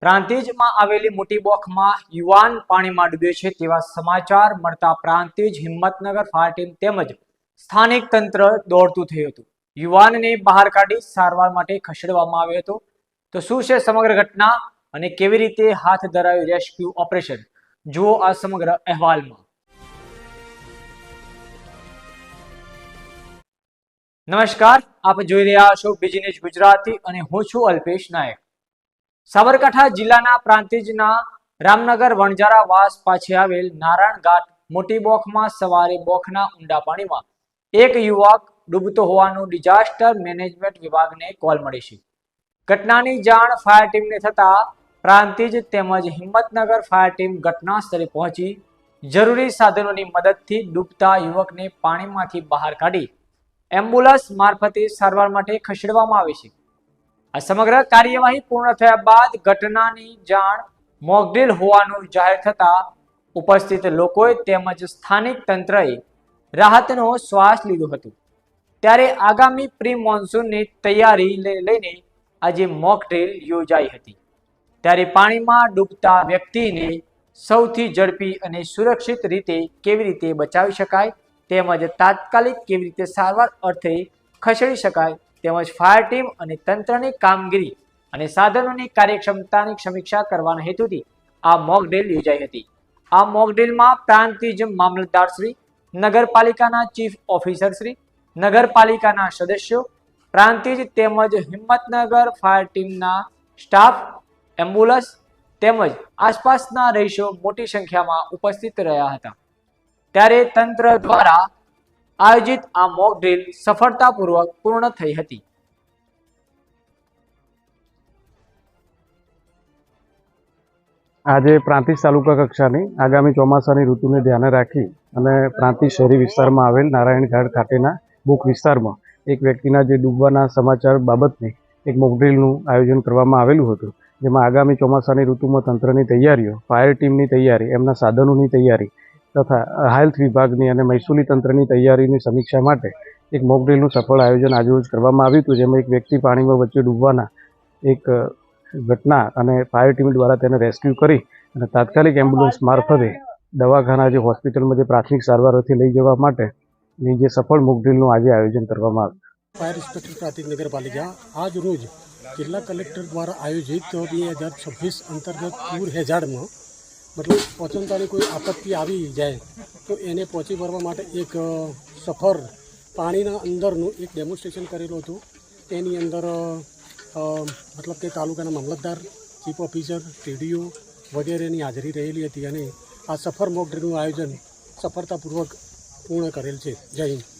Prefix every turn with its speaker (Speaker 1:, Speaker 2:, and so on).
Speaker 1: પ્રાંતિજમાં આવેલી મોટી બોખમાં યુવાન પાણીમાં ડૂબ્યો છે તેવા સમાચાર મળતા પ્રાંતિજ હિંમતનગર ફાયર ટીમ તેમજ સ્થાનિક તંત્ર દોડતું થયું હતું। યુવાનને બહાર કાઢી સારવાર માટે ખસેડવામાં આવ્યો હતો। તો શું છે સમગ્ર ઘટના અને કેવી રીતે હાથ ધરાયું રેસ્ક્યુ ઓપરેશન, જુઓ આ સમગ્ર અહેવાલમાં। નમસ્કાર, આપ જોઈ રહ્યા છો બીજી ન્યૂઝ ગુજરાતી અને હું છું અલ્પેશ નાયક। સાબરકાંઠા જિલ્લાના પ્રાંતિજના રામનગર વણજારા વાસ પાસે આવેલ નારાયણ ઘાટ મોટી બોખમાં સવારે બોખના ઊંડા પાણીમાં એક યુવક ડૂબતો હોવાનું ડિઝાસ્ટર મેનેજમેન્ટ વિભાગને કોલ મળી છે। ઘટનાની જાણ ફાયર ટીમને થતા પ્રાંતિજ તેમજ હિંમતનગર ફાયર ટીમ ઘટના સ્થળે પહોંચી જરૂરી સાધનોની મદદથી ડૂબતા યુવકને પાણીમાંથી બહાર કાઢી એમ્બ્યુલન્સ મારફતે સારવાર માટે ખસેડવામાં આવે છે। આ સમગ્ર કાર્યવાહી પૂર્ણ થયા બાદ ઘટનાની જાણ મોકડ્રીલ હોવાનું જાહેર થતા ઉપસ્થિત લોકોએ તેમજ સ્થાનિક તંત્રએ રાહતનો શ્વાસ લીધો હતો। ત્યારે આગામી પ્રી મોન્સૂનની તૈયારી લઈને આજે મોકડ્રીલ યોજાઈ હતી। ત્યારે પાણીમાં ડૂબતા વ્યક્તિને સૌથી ઝડપી અને સુરક્ષિત રીતે કેવી રીતે બચાવી શકાય તેમજ તાત્કાલિક કેવી રીતે સારવાર અર્થે ખસેડી શકાય તેમજ ફાયર ટીમ અને તંત્રની કામગીરી અને સાધનોની કાર્યક્ષમતાની સમીક્ષા કરવાના હેતુથી આ મોકડ્રીલ યોજાઈ હતી। આ મોકડ્રીલમાં પ્રાંતિજ મામલતદાર શ્રી, નગરપાલિકાના ચીફ ઓફિસર શ્રી, નગરપાલિકાના સદસ્યો, પ્રાંતિજ તેમજ હિંમતનગર ફાયર ટીમના સ્ટાફ, એમ્બ્યુલન્સ તેમજ આસપાસના રહીશો મોટી સંખ્યામાં ઉપસ્થિત રહ્યા હતા। ત્યારે તંત્ર દ્વારા આયોજિત આ મોક ડ્રીલ સફળતાપૂર્વક પૂર્ણ થઈ હતી।
Speaker 2: આજે પ્રાંતિજ તાલુકા કક્ષાની આગામી ચોમાસાની ઋતુને ધ્યાને રાખી અને પ્રાંતિજ શહેરી વિસ્તારમાં આવેલ નારાયણ ઘાટ ખાતેના બોખ વિસ્તારમાં એક વ્યક્તિના જે ડૂબવાના સમાચાર બાબતની એક મોકડ્રીલનું આયોજન કરવામાં આવેલું હતું, જેમાં આગામી ચોમાસાની ઋતુમાં તંત્રની તૈયારીઓ, ફાયર ટીમની તૈયારી, એમના સાધનોની તૈયારી તથા હેલ્થ વિભાગની અને મહેસૂલી તંત્રની તૈયારીની સમીક્ષા માટે એક મોકડ્રીલનું સફળ આયોજન આજરોજ કરવામાં આવ્યું હતું, જેમાં એક વ્યક્તિ પાણીમાં વચ્ચે ડૂબવાના એક ઘટના અને ફાયર ટીમ દ્વારા તેને રેસ્ક્યુ કરી અને તાત્કાલિક એમ્બ્યુલન્સ મારફતે દવાખાના જે હોસ્પિટલમાં જે પ્રાથમિક સારવારથી લઈ જવા માટેની જે સફળ મોકડ્રીલનું આજે આયોજન કરવામાં આવ્યું।
Speaker 3: ફાયર ઇન્સ્પેક્ટર પ્રાંતિજ નગરપાલિકા આજ રોજ જિલ્લા કલેક્ટર દ્વારા આયોજિત 2026 અંતર્ગત પૂર હેઝાર્ડમાં મતલબ ઓચિંતાની કોઈ આપત્તિ આવી જાય તો એને પહોંચી વળવા માટે એક સફર પાણીના અંદરનું એક ડેમોન્સ્ટ્રેશન કરેલું હતું। તેની અંદર મતલબ કે તાલુકાના મામલતદાર, ચીફ ઓફિસર, ટીડીઓ વગેરેની હાજરી રહેલી હતી અને આ સફર મોક ડ્રીલનું આયોજન સફળતાપૂર્વક પૂર્ણ કરેલ છે। જય હિન્દ।